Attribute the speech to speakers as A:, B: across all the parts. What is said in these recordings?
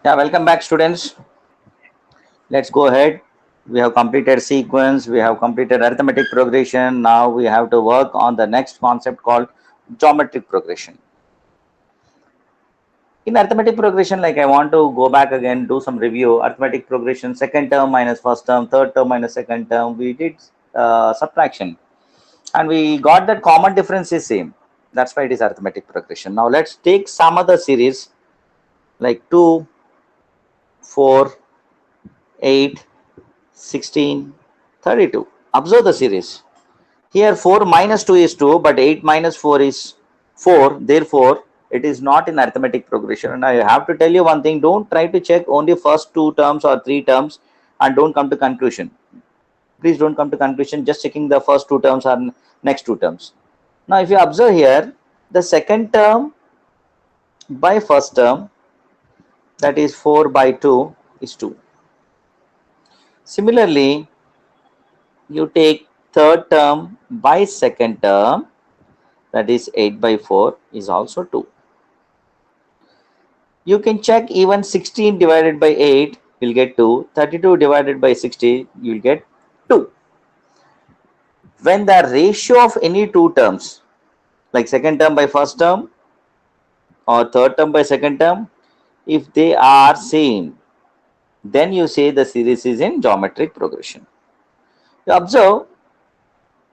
A: Yeah, welcome back, students. Let's go ahead. We have completed sequence, we have completed arithmetic progression. Now we have to work on the next concept called geometric progression. In arithmetic progression, like I want to go back again, do some review. Arithmetic progression, second term minus first term, third term minus second term. We did subtraction and we got that common difference is same. That's why it is arithmetic progression. Now let's take some other series like 2, 4, 8, 16, 32. Observe the series. Here 4 minus 2 is 2, but 8 minus 4 is 4. Therefore, it is not in arithmetic progression. And I have to tell you one thing, don't try to check only first two terms or three terms and don't come to conclusion. Please don't come to conclusion just checking the first two terms or next two terms. Now, if you observe here, the second term by first term, that is 4 by 2 is 2. Similarly, you take third term by second term, that is 8 by 4 is also 2. You can check even 16 divided by 8 will get 2, 32 divided by 60 you will get 2. When the ratio of any two terms like second term by first term or third term by second term, if they are same, then you say the series is in geometric progression. You observe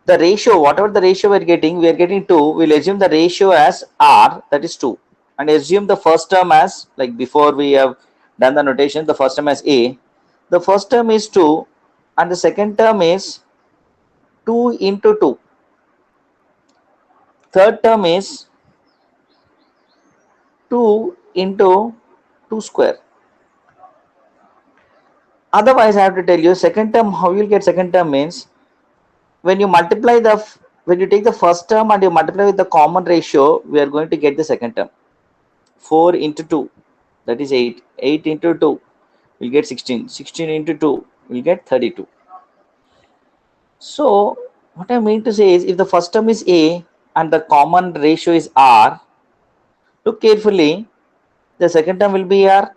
A: the ratio, whatever the ratio we are getting 2, we'll assume the ratio as r, that is 2, and assume the first term as, like before we have done the notation, the first term as a, the first term is 2 and the second term is 2 into 2, third term is 2 into 2 square. Otherwise I have to tell you second term, how you'll get second term means when you multiply the, when you take the first term and you multiply with the common ratio, we are going to get the second term. 4 into 2, that is 8. 8 into 2 will get 16. 16 into 2 will get 32. So what I mean to say is, if the first term is a and the common ratio is r, look carefully, the second term will be r,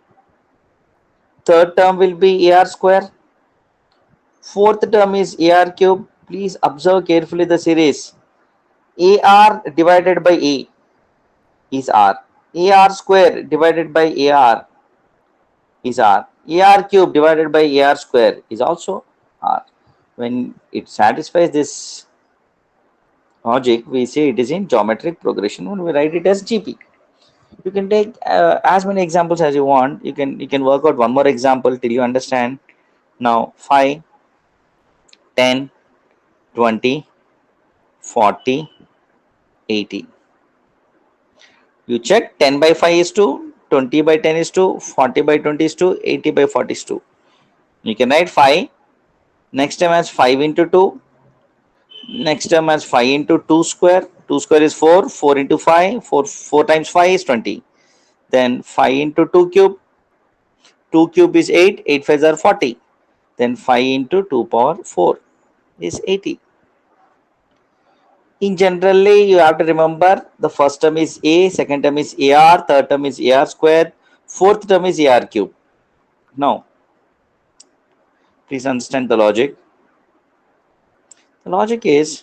A: third term will be ar square, fourth term is ar cube. Please observe carefully the series. Ar divided by a is r, ar square divided by ar is r, ar cube divided by ar square is also r. When it satisfies this logic, we say it is in geometric progression. When we write it as gp, you can take as many examples as you want. You can work out one more example till you understand. Now 5, 10, 20, 40, 80. You check 10 by 5 is 2, 20 by 10 is 2, 40 by 20 is 2, 80 by 40 is 2. You can write 5. Next term as 5 into 2. Next term as 5 into 2 square. 2 square is 4. 4 into 5. 4 times 5 is 20. Then 5 into 2 cube. 2 cube is 8. 8 5s are 40. Then 5 into 2 power 4 is 80. In generally, you have to remember the first term is a, second term is ar, third term is ar square, fourth term is ar cube. Now, please understand the logic. The logic is,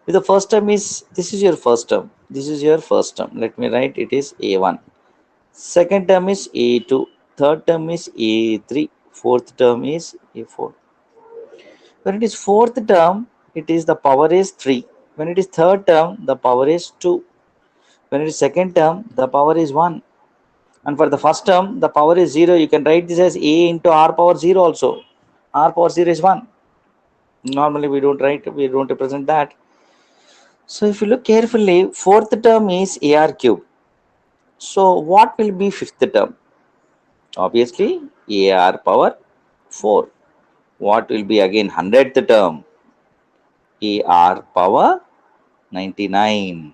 A: if the first term is, this is your first term, this is your first term, let me write it is a1, second term is a2, third term is a3, fourth term is a4. When it is fourth term, it is the power is 3. When it is third term, the power is 2. When it is second term, the power is 1. And for the first term, the power is 0. You can write this as a into r power 0 also. R power 0 is 1. Normally we don't write, we don't represent that. So if you look carefully, fourth term is ar cube. So what will be fifth term? Obviously ar power 4. What will be again 100th term? ar power 99.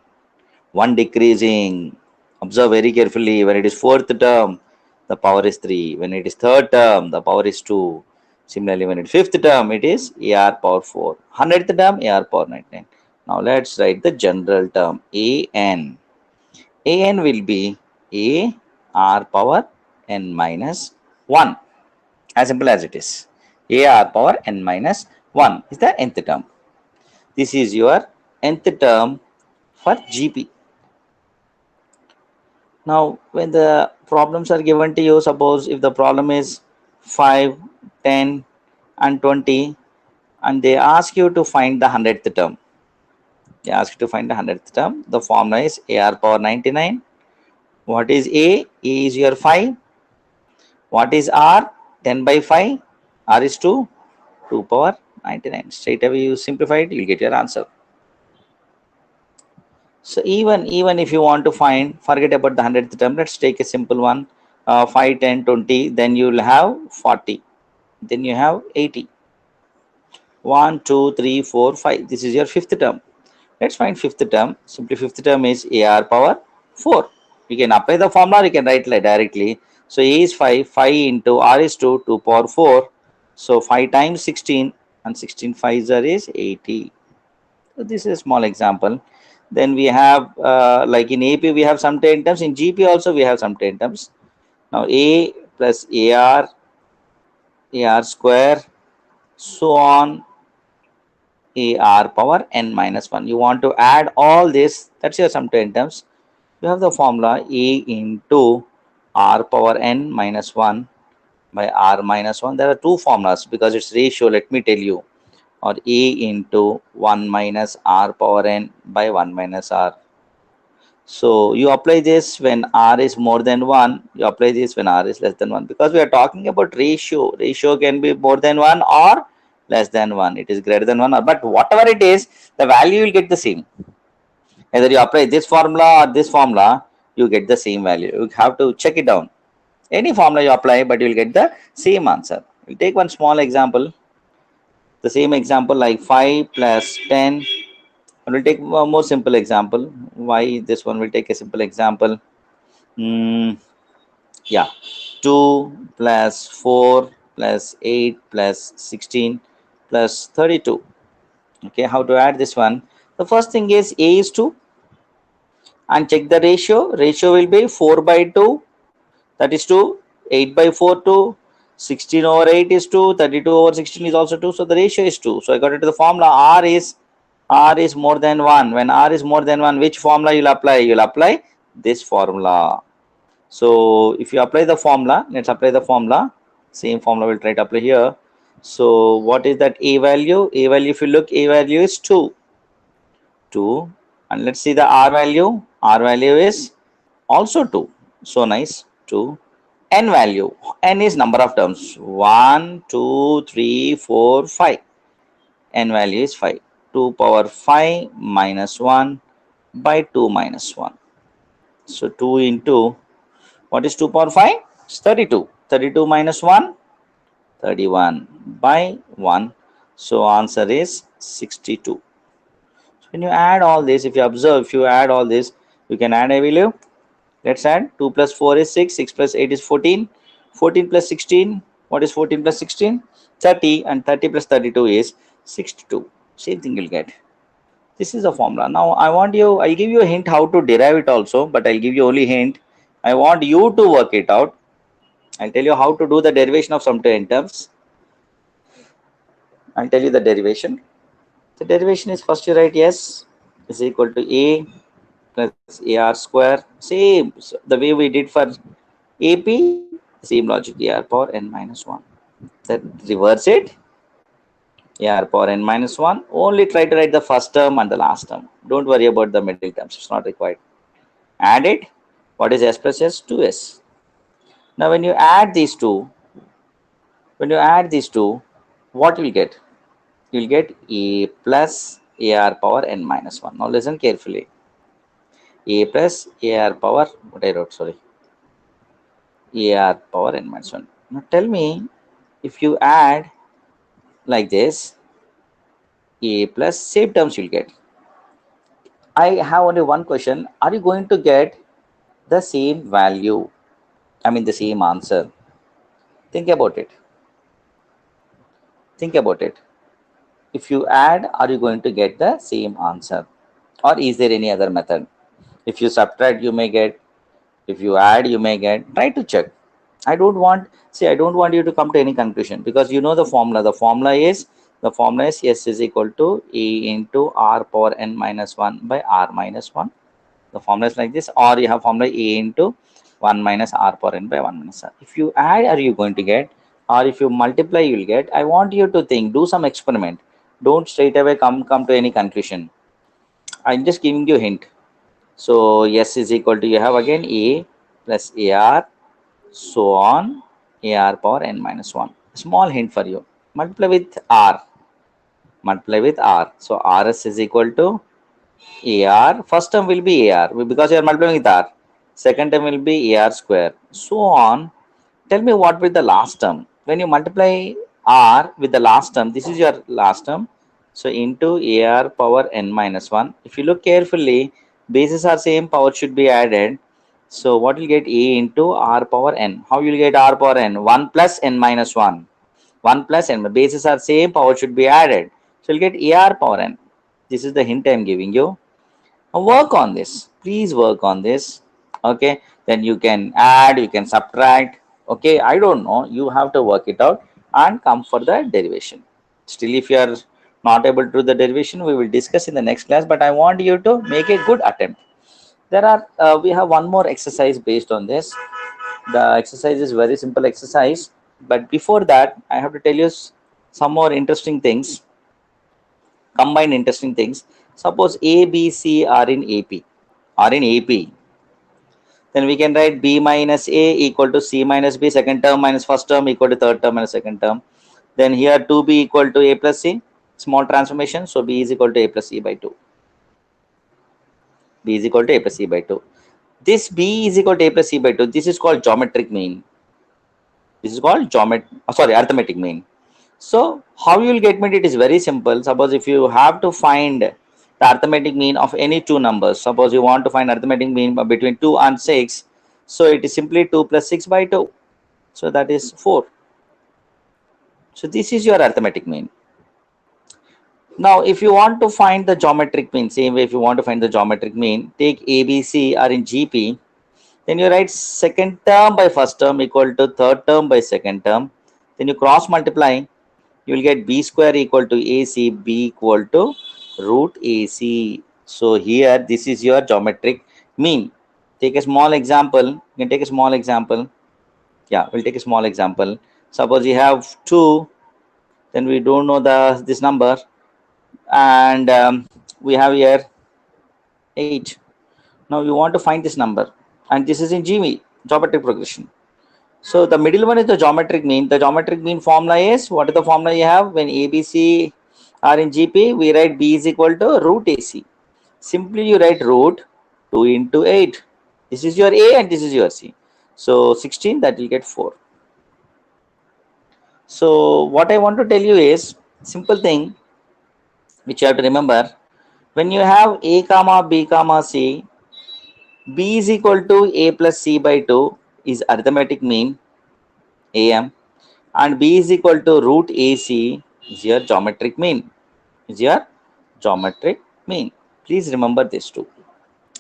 A: 1 decreasing. Observe very carefully. When it is fourth term, the power is 3. When it is third term, the power is 2. Similarly, when it is fifth term, it is ar power 4. 100th term, ar power 99. Now let's write the general term an. An will be a r power n minus 1. As simple as it is. AR power n minus 1 is the nth term. This is your nth term for GP. Now, when the problems are given to you, suppose if the problem is 5, 10, and 20, and they ask you to find the 100th term. They ask you to find the 100th term. The formula is AR power 99. What is A? A is your 5. What is R? 10 by 5. R is 2. 2 power 99. Straight away you simplify it, you'll get your answer. So even if you want to find, forget about the 100th term, let's take a simple one. 5, 10, 20, then you will have 40. Then you have 80. 1, 2, 3, 4, 5. This is your fifth term. Let's find fifth term. Simply fifth term is AR power 4. You can apply the formula, you can write like directly. So A is 5, 5 into R is 2, 2 power 4. So 5 times 16 and 16 5s is 80. So this is a small example. Then we have like in AP we have some 10 terms. In GP also we have some 10 terms. Now A plus AR, AR square, so on, AR power n minus 1. You want to add all this, that's your sum 10 terms. You have the formula A into R power n minus 1 by R minus 1. There are two formulas because it's ratio, let me tell you. Or A into 1 minus R power n by 1 minus R. So you apply this when R is more than 1, you apply this when R is less than 1, because we are talking about ratio. Ratio can be more than 1 or less than 1. It is greater than 1, or, but whatever it is, the value will get the same. Either you apply this formula or this formula, you get the same value. You have to check it down. Any formula you apply, but you will get the same answer. We'll take one small example. The same example like 5 plus 10. We'll take a more simple example. Why this one? Will take a simple example. Yeah, 2 plus 4 plus 8 plus 16 plus 32. Okay, how to add this one? The first thing is A is 2, and check the ratio. Ratio will be 4 by 2, that is 2. 8 by 4, 2. 16 over 8 is 2. 32 over 16 is also 2. So the ratio is 2. So according to the formula, R is more than 1. When R is more than 1, which formula you'll apply? You'll apply this formula. So if you apply the formula, let's apply the formula. Same formula we'll try to apply here. So what is that A value? A value, if you look, A value is 2. 2. And let's see the R value. R value is also 2. So nice. 2. N value. N is number of terms. 1, 2, 3, 4, 5. N value is 5. 2 power 5 minus 1 by 2 minus 1. So 2 into, what is 2 power 5? It's 32. 32 minus 1, 31 by 1. So answer is 62. So when you add all this, if you observe, if you add all this, you can add a value. Let's add 2 plus 4 is 6, 6 plus 8 is 14, 14 plus 16, what is 14 plus 16? 30, and 30 plus 32 is 62. Same thing you'll get. This is the formula. Now I'll give you a hint how to derive it also, but I'll give you only hint. I want you to work it out. I'll tell you how to do the derivation of sum to n terms. I'll tell you the derivation. The derivation is, first you write S is equal to A plus AR square. Same, so the way we did for AP, same logic, AR power n minus 1. Then reverse it, AR power n minus 1. Only try to write the first term and the last term. Don't worry about the middle terms, it's not required. Add it. What is S plus S? 2S. Now when you add these two, what you will get? You will get A plus AR power n minus 1. Now listen carefully. A plus AR power, what I wrote, sorry, AR power n minus 1. Now tell me, if you add like this, A plus, same terms you'll get. I have only one question. Are you going to get the same value? I mean the same answer. Think about it. Think about it. If you add, are you going to get the same answer? Or is there any other method? If you subtract, you may get. If you add, you may get. Try to check. I don't want, see, I don't want you to come to any conclusion, because you know the formula. The formula is S is equal to E into R power n minus 1 by R minus 1. The formula is like this, or you have formula A into 1 minus R power n by 1 minus R. If you add, are you going to get, or if you multiply, you will get. I want you to think, do some experiment. Don't straight away come to any conclusion. I'm just giving you a hint. So S is equal to, you have again A plus AR, so on, AR power n minus 1. Small hint for you. Multiply with R. Multiply with R. So RS is equal to AR. First term will be AR because you are multiplying with R. Second term will be AR square. So on. Tell me what with the last term. When you multiply R with the last term, this is your last term. So into AR power n minus 1. If you look carefully, bases are same, power should be added. So what will get A into R power n? How you will get R power n? 1 plus n minus 1. 1 plus n. Bases are same, power should be added. So you'll get AR power n. This is the hint I am giving you. Now work on this. Please work on this. Okay. Then you can add, you can subtract. Okay. I don't know. You have to work it out and come for the derivation. Still, if you are not able to do the derivation, we will discuss in the next class. But I want you to make a good attempt. We have one more exercise based on this. The exercise is very simple exercise. But before that, I have to tell you some more interesting things. Combined interesting things. Suppose A, B, C are in AP. Then we can write B minus A equal to C minus B, second term minus first term equal to third term minus second term. Then here 2B equal to A plus C, small transformation. So B is equal to A plus C by 2. B is equal to A plus C by 2. This B is equal to A plus C by 2. This is called geometric mean. This is called arithmetic mean. So how you will get mean? It is very simple. Suppose if you have to find the arithmetic mean of any two numbers, suppose you want to find arithmetic mean between 2 and 6, so it is simply 2 plus 6 by 2, so that is 4. So this is your arithmetic mean. Now if you want to find the geometric mean, same way, if you want to find the geometric mean, take ABC are in GP, then you write second term by first term equal to third term by second term, then you cross multiply, you will get B square equal to AC, B equal to root AC. So here this is your geometric mean. Take a small example. You can take a small example. Yeah, we'll take a small example. Suppose you have 2, then we don't know this number, and we have here 8. Now you want to find this number, and this is in GV, geometric progression. So the middle one is the geometric mean. The geometric mean formula is, what is the formula you have? When ABC are in GP, we write B is equal to root AC. Simply you write root 2 into 8. This is your A and this is your C. So 16, that will get 4. So what I want to tell you is, simple thing which you have to remember. When you have A comma B comma C, B is equal to A plus C by 2 is arithmetic mean, AM, and B is equal to root AC is your geometric mean. Please remember this too.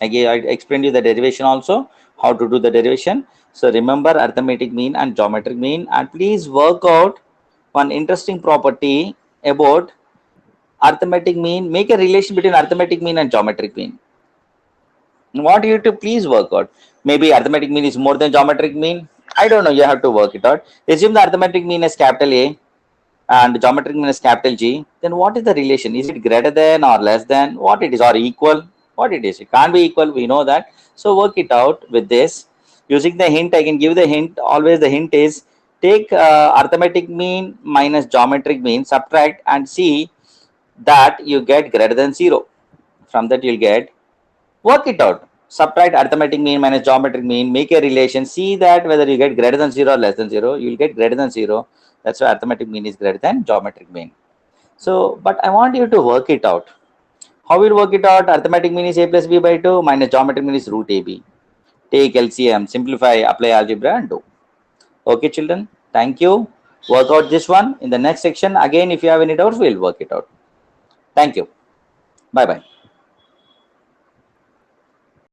A: Again, I explained you the derivation also, how to do the derivation. So remember arithmetic mean and geometric mean, and please work out one interesting property about arithmetic mean. Make a relation between arithmetic mean and geometric mean. What you have to please work out. Maybe arithmetic mean is more than geometric mean. I don't know. You have to work it out. Assume the arithmetic mean is capital A and geometric mean is capital G. Then what is the relation? Is it greater than or less than? What it is, or equal? What it is? It can't be equal. We know that. So work it out with this. Using the hint, I can give the hint. Always the hint is, take arithmetic mean minus geometric mean, subtract and see that you get greater than 0. From that you'll get, work it out. Subtract arithmetic mean minus geometric mean, make a relation, see that whether you get greater than 0 or less than 0. You will get greater than 0. That's why arithmetic mean is greater than geometric mean. So, but I want you to work it out. How will work it out? Arithmetic mean is A plus B by 2 minus geometric mean is root AB. Take LCM, simplify, apply algebra and do. Okay, children. Thank you. Work out this one. In the next section, again, if you have any doubts, we'll work it out. Thank you. Bye-bye.